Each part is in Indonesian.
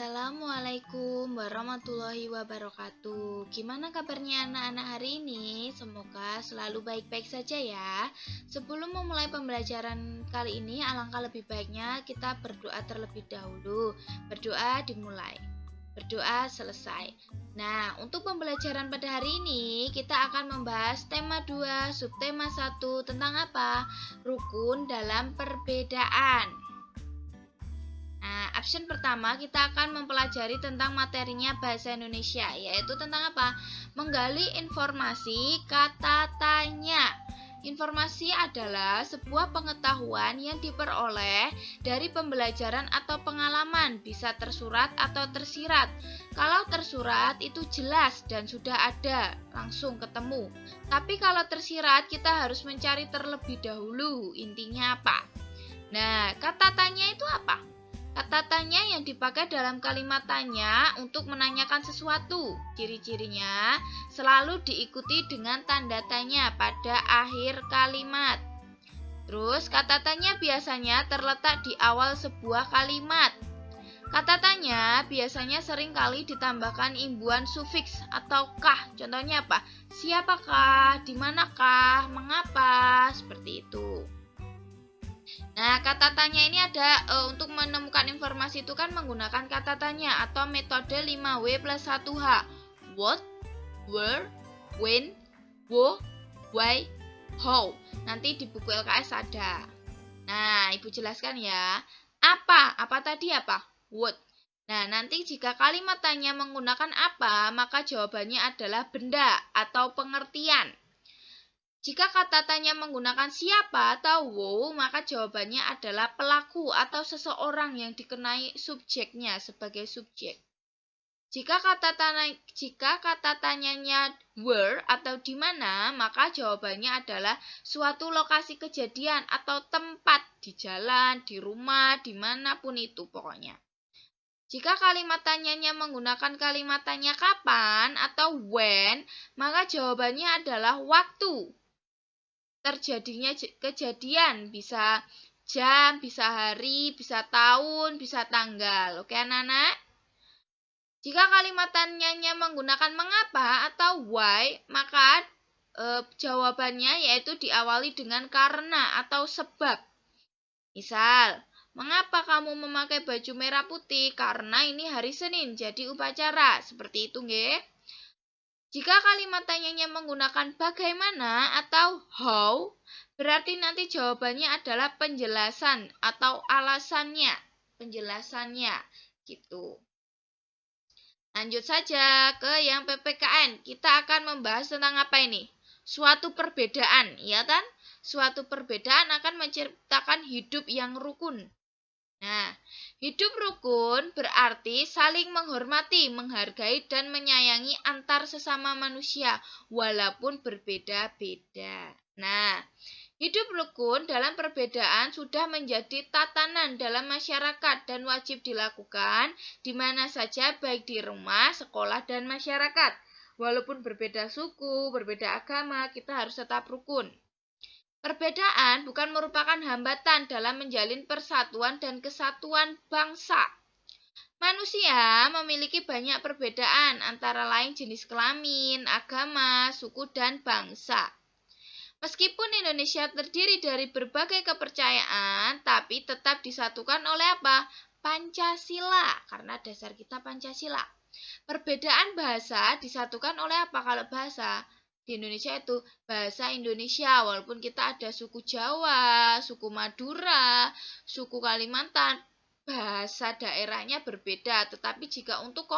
Assalamualaikum warahmatullahi wabarakatuh. Gimana kabarnya anak-anak hari ini? Semoga selalu baik-baik saja ya. Sebelum memulai pembelajaran kali ini, alangkah lebih baiknya kita berdoa terlebih dahulu. Berdoa dimulai, berdoa selesai. Nah, untuk pembelajaran pada hari ini, kita akan membahas tema 2, subtema 1 tentang apa? Rukun dalam perbedaan. Nah, absen pertama kita akan mempelajari tentang materinya bahasa Indonesia, yaitu tentang apa? Menggali informasi kata tanya. Informasi adalah sebuah pengetahuan yang diperoleh dari pembelajaran atau pengalaman, bisa tersurat atau tersirat. Kalau tersurat itu jelas dan sudah ada, langsung ketemu. Tapi kalau tersirat kita harus mencari terlebih dahulu, intinya apa? Nah, kata tanya itu apa? Kata tanya yang dipakai dalam kalimat tanya untuk menanyakan sesuatu. Ciri-cirinya selalu diikuti dengan tanda tanya pada akhir kalimat. Terus, kata tanya biasanya terletak di awal sebuah kalimat. Kata tanya biasanya seringkali ditambahkan imbuhan sufiks atau kah. Contohnya apa? Siapakah? Dimanakah? Mengapa? Seperti itu. Nah, kata tanya ini ada untuk menemukan informasi itu kan menggunakan kata tanya atau metode 5W plus 1H. What, where, when, who, why, how. Nanti di buku LKS ada. Nah, Ibu jelaskan ya. Apa? Apa tadi apa? What. Nah, nanti jika kalimat tanya menggunakan apa, maka jawabannya adalah benda atau pengertian. Jika kata tanya menggunakan siapa atau who, maka jawabannya adalah pelaku atau seseorang yang dikenai subjeknya sebagai subjek. Jika kata tanyanya where atau di mana, maka jawabannya adalah suatu lokasi kejadian atau tempat di jalan, di rumah, dimanapun itu pokoknya. Jika kalimat tanyanya menggunakan kalimat tanya kapan atau when, maka jawabannya adalah waktu. Terjadinya kejadian, bisa jam, bisa hari, bisa tahun, bisa tanggal. Oke anak-anak? Jika kalimat tanyanya menggunakan mengapa atau why, maka jawabannya yaitu diawali dengan karena atau sebab. Misal, mengapa kamu memakai baju merah putih? Karena ini hari Senin, jadi upacara. Seperti itu, nggih. Jika kalimat tanyanya menggunakan bagaimana atau how, berarti nanti jawabannya adalah penjelasan atau alasannya, penjelasannya gitu. Lanjut saja ke yang PPKN. Kita akan membahas tentang apa ini? Suatu perbedaan, ya kan? Suatu perbedaan akan menciptakan hidup yang rukun. Nah, hidup rukun berarti saling menghormati, menghargai, dan menyayangi antar sesama manusia, walaupun berbeda-beda. Nah, hidup rukun dalam perbedaan sudah menjadi tatanan dalam masyarakat dan wajib dilakukan di mana saja, baik di rumah, sekolah, dan masyarakat. Walaupun berbeda suku, berbeda agama, kita harus tetap rukun. Perbedaan bukan merupakan hambatan dalam menjalin persatuan dan kesatuan bangsa. Manusia memiliki banyak perbedaan, antara lain jenis kelamin, agama, suku, dan bangsa. Meskipun Indonesia terdiri dari berbagai kepercayaan, tapi tetap disatukan oleh apa? Pancasila, karena dasar kita Pancasila. Perbedaan bahasa disatukan oleh apa kalau bahasa? Di Indonesia itu bahasa Indonesia, walaupun kita ada suku Jawa, suku Madura, suku Kalimantan, bahasa daerahnya berbeda, tetapi jika untuk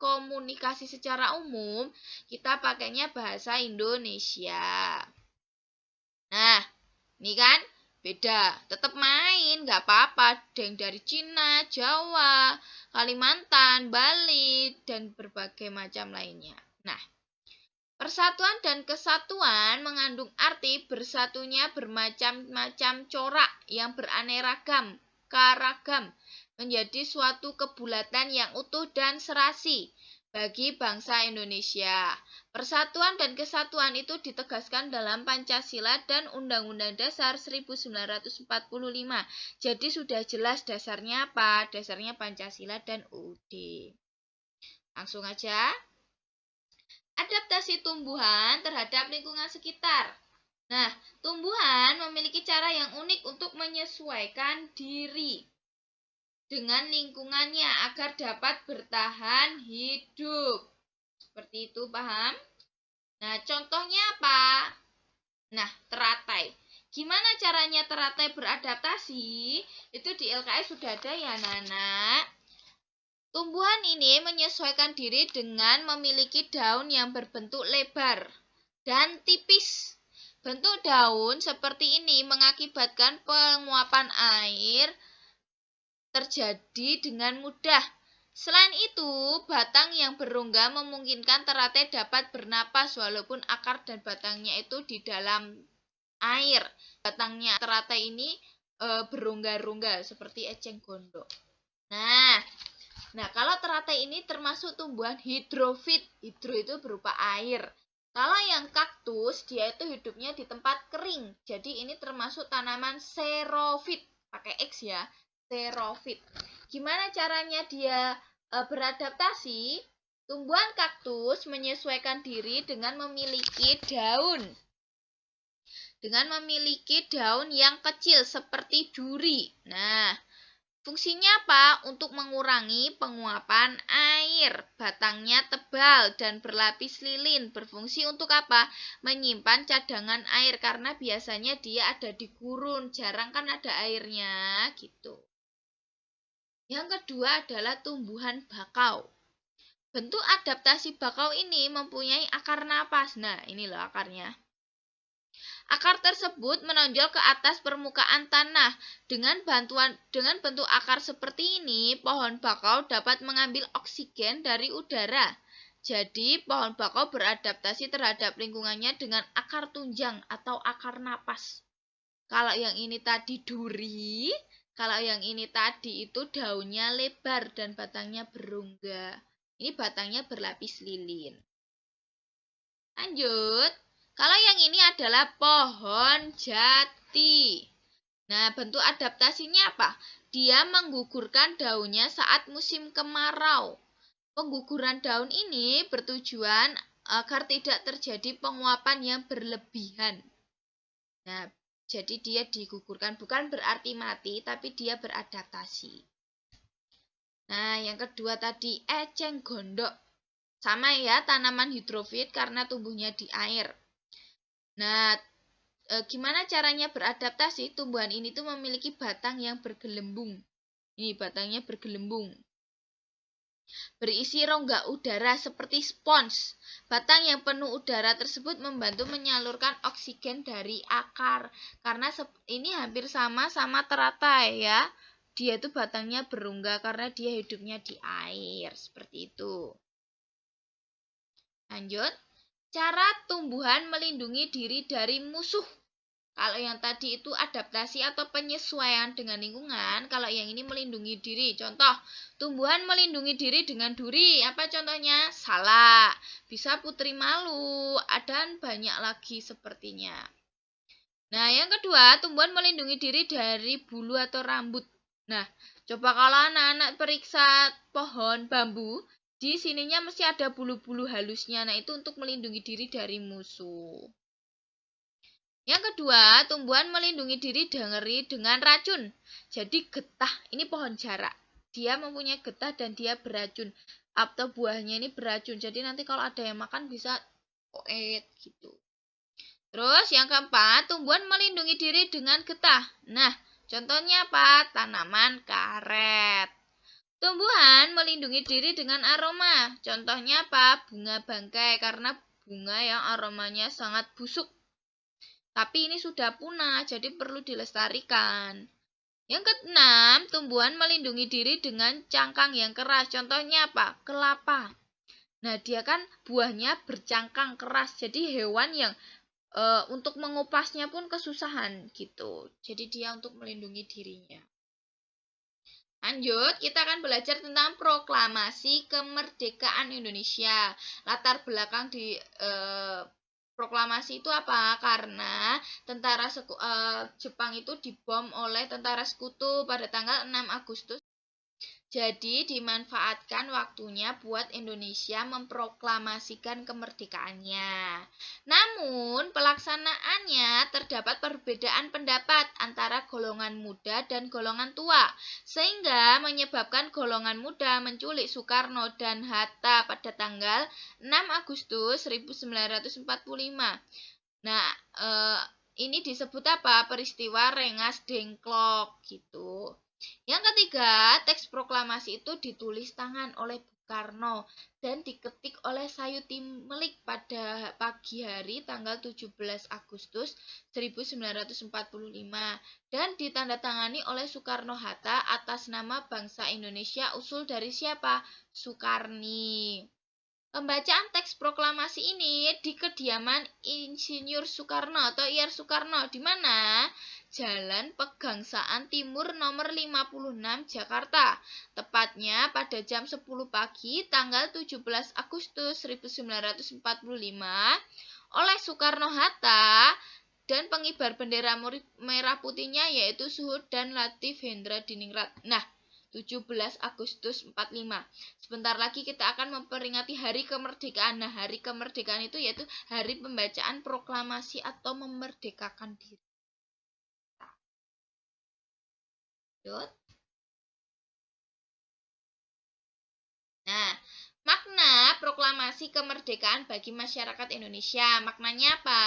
komunikasi secara umum, kita pakainya bahasa Indonesia. Nah, ini kan beda, tetap main, nggak apa-apa, ada yang dari Cina, Jawa, Kalimantan, Bali, dan berbagai macam lainnya. Nah, persatuan dan kesatuan mengandung arti bersatunya bermacam-macam corak yang beraneka ragam menjadi suatu kebulatan yang utuh dan serasi. bagi bangsa Indonesia. Persatuan dan kesatuan itu ditegaskan dalam Pancasila dan Undang-Undang Dasar 1945. Jadi sudah jelas dasarnya apa? Dasarnya Pancasila dan UUD. Langsung aja. Adaptasi tumbuhan terhadap lingkungan sekitar. Nah, tumbuhan memiliki cara yang unik untuk menyesuaikan diri dengan lingkungannya agar dapat bertahan hidup. Seperti itu, paham? Nah, contohnya apa? Nah, teratai. Gimana caranya teratai beradaptasi? Itu di LKS sudah ada ya, Nana. Tumbuhan ini menyesuaikan diri dengan memiliki daun yang berbentuk lebar dan tipis. Bentuk daun seperti ini mengakibatkan penguapan air terjadi dengan mudah. Selain itu, batang yang berongga memungkinkan teratai dapat bernapas walaupun akar dan batangnya itu di dalam air. Batangnya teratai ini berongga-rongga seperti eceng gondok. Nah, kalau teratai ini termasuk tumbuhan hidrofit. Hidro itu berupa air. Kalau yang kaktus, dia itu hidupnya di tempat kering. Jadi ini termasuk tanaman xerofit. Pakai X ya. Xerofit. Gimana caranya dia beradaptasi? Tumbuhan kaktus menyesuaikan diri dengan memiliki daun. Dengan memiliki daun yang kecil seperti duri. Nah, fungsinya apa? Untuk mengurangi penguapan air. Batangnya tebal dan berlapis lilin. Berfungsi untuk apa? Menyimpan cadangan air karena biasanya dia ada di gurun. Jarang kan ada airnya gitu. Yang kedua adalah tumbuhan bakau. Bentuk adaptasi bakau ini mempunyai akar napas. Nah, ini loh akarnya. Akar tersebut menonjol ke atas permukaan tanah. Dengan bentuk akar seperti ini, pohon bakau dapat mengambil oksigen dari udara. Jadi, pohon bakau beradaptasi terhadap lingkungannya dengan akar tunjang atau akar napas. Kalau yang ini tadi duri, kalau yang ini tadi itu daunnya lebar dan batangnya berongga. Ini batangnya berlapis lilin. Lanjut. Kalau yang ini adalah pohon jati. Nah, bentuk adaptasinya apa? Dia menggugurkan daunnya saat musim kemarau. Pengguguran daun ini bertujuan agar tidak terjadi penguapan yang berlebihan. Nah, jadi dia digugurkan, bukan berarti mati, tapi dia beradaptasi. Nah, yang kedua tadi eceng gondok. Sama ya, tanaman hidrofit karena tumbuhnya di air. Nah, gimana caranya beradaptasi? Tumbuhan ini tuh memiliki batang yang bergelembung. Ini batangnya bergelembung. Berisi rongga udara seperti spons. Batang yang penuh udara tersebut membantu menyalurkan oksigen dari akar. Karena ini hampir sama teratai ya. Dia tuh batangnya berongga karena dia hidupnya di air. Seperti itu. Lanjut. Cara tumbuhan melindungi diri dari musuh. Kalau yang tadi itu adaptasi atau penyesuaian dengan lingkungan, kalau yang ini melindungi diri. Contoh, tumbuhan melindungi diri dengan duri. Apa contohnya? Salak, bisa putri malu, dan banyak lagi sepertinya. Nah, yang kedua, tumbuhan melindungi diri dari bulu atau rambut. Nah, coba kalau anak-anak periksa pohon bambu, di sininya mesti ada bulu-bulu halusnya. Nah, itu untuk melindungi diri dari musuh. Yang kedua, tumbuhan melindungi diri dengan racun. Jadi getah, ini pohon jarak. Dia mempunyai getah dan dia beracun. Atau buahnya ini beracun. Jadi nanti kalau ada yang makan bisa koet gitu. Terus yang keempat, tumbuhan melindungi diri dengan getah. Nah, contohnya apa? Tanaman karet. Tumbuhan melindungi diri dengan aroma. Contohnya apa? Bunga bangkai karena bunga yang aromanya sangat busuk. Tapi ini sudah punah, jadi perlu dilestarikan. Yang keenam, tumbuhan melindungi diri dengan cangkang yang keras. Contohnya apa? Kelapa. Nah, dia kan buahnya bercangkang keras. Jadi hewan yang untuk mengupasnya pun kesusahan gitu. Jadi dia untuk melindungi dirinya. Lanjut, kita akan belajar tentang proklamasi kemerdekaan Indonesia. Latar belakang di proklamasi itu apa? Karena Jepang itu dibom oleh tentara sekutu pada tanggal 6 Agustus. Jadi dimanfaatkan waktunya buat Indonesia memproklamasikan kemerdekaannya. Namun pelaksanaannya terdapat perbedaan pendapat antara golongan muda dan golongan tua, sehingga menyebabkan golongan muda menculik Soekarno dan Hatta pada tanggal 6 Agustus 1945. Nah, ini disebut apa? Peristiwa Rengas Dengklok gitu. Yang ketiga, teks proklamasi itu ditulis tangan oleh Bung Karno dan diketik oleh Sayuti Melik pada pagi hari tanggal 17 Agustus 1945 dan ditandatangani oleh Soekarno Hatta atas nama bangsa Indonesia. Usul dari siapa? Soekarni. Pembacaan teks proklamasi ini di kediaman Insinyur Soekarno atau Ir Soekarno di mana? Jalan Pegangsaan Timur nomor 56 Jakarta. Tepatnya pada jam 10 pagi tanggal 17 Agustus 1945 oleh Soekarno Hatta dan pengibar bendera merah putihnya yaitu Suhud dan Latif Hendra Diningrat. Nah, 17 Agustus 45. Sebentar lagi kita akan memperingati Hari Kemerdekaan. Nah, Hari Kemerdekaan itu yaitu hari pembacaan proklamasi atau memerdekakan diri. Lanjut. Nah, makna proklamasi kemerdekaan bagi masyarakat Indonesia. Maknanya apa?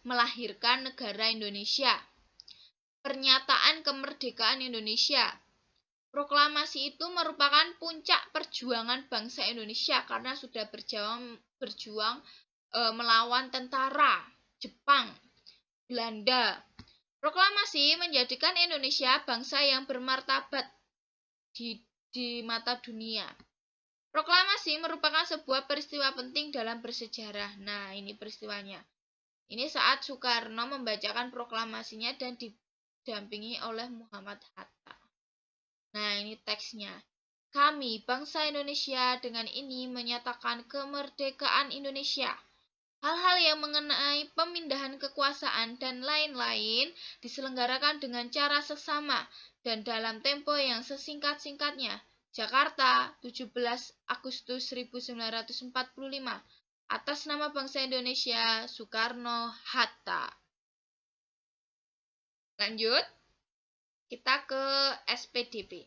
Melahirkan negara Indonesia. Pernyataan kemerdekaan Indonesia. Proklamasi itu merupakan puncak perjuangan bangsa Indonesia karena sudah berjuang melawan tentara Jepang, Belanda. Proklamasi menjadikan Indonesia bangsa yang bermartabat di mata dunia. Proklamasi merupakan sebuah peristiwa penting dalam bersejarah. Nah, ini peristiwanya. Ini saat Soekarno membacakan proklamasinya dan didampingi oleh Muhammad Hatta. Nah, ini teksnya. Kami, bangsa Indonesia, dengan ini menyatakan kemerdekaan Indonesia. Hal-hal yang mengenai pemindahan kekuasaan dan lain-lain diselenggarakan dengan cara seksama dan dalam tempo yang sesingkat-singkatnya. Jakarta, 17 Agustus 1945. Atas nama bangsa Indonesia, Soekarno-Hatta. Lanjut. Kita ke SPDP.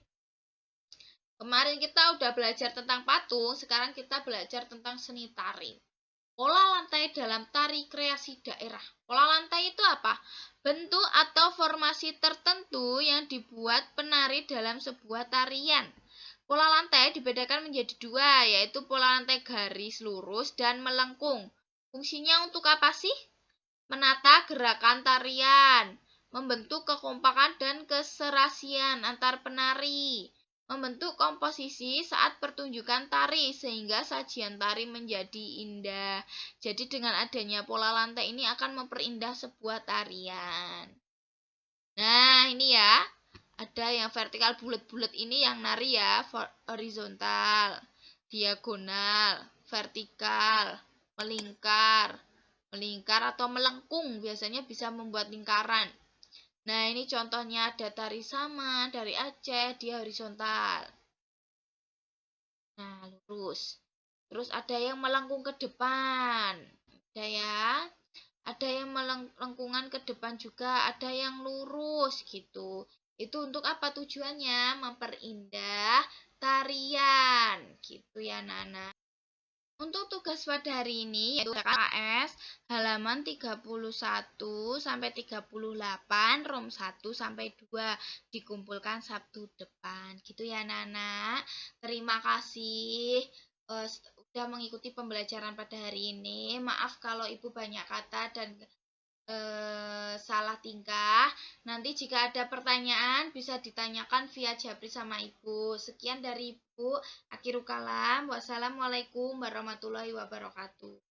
Kemarin kita udah belajar tentang patung, sekarang kita belajar tentang seni tari. Pola lantai dalam tari kreasi daerah. Pola lantai itu apa? Bentuk atau formasi tertentu yang dibuat penari dalam sebuah tarian. Pola lantai dibedakan menjadi dua, yaitu pola lantai garis lurus dan melengkung. Fungsinya untuk apa sih? Menata gerakan tarian, membentuk kekompakan dan keserasian antar penari, membentuk komposisi saat pertunjukan tari sehingga sajian tari menjadi indah. Jadi dengan adanya pola lantai ini akan memperindah sebuah tarian. Nah, ini ya. Ada yang vertikal bulat-bulat ini yang nari ya, horizontal, diagonal, vertikal, melingkar atau melengkung, biasanya bisa membuat lingkaran. Nah, ini contohnya ada tari Saman, dari Aceh, dia horizontal. Nah, lurus. Terus ada yang melengkung ke depan. Ada ya. Ada yang melengkungan ke depan juga, ada yang lurus gitu. Itu untuk apa tujuannya? Memperindah tarian. Gitu ya, Nana. Untuk tugas pada hari ini yaitu KS halaman 31 sampai 38, rom 1 sampai 2 dikumpulkan Sabtu depan. Gitu ya, Nana. Terima kasih sudah mengikuti pembelajaran pada hari ini. Maaf kalau Ibu banyak kata dan salah tingkah. Nanti jika ada pertanyaan bisa ditanyakan via Japri sama Ibu. Sekian dari Ibu. Akhirul kalam. Wassalamualaikum warahmatullahi wabarakatuh.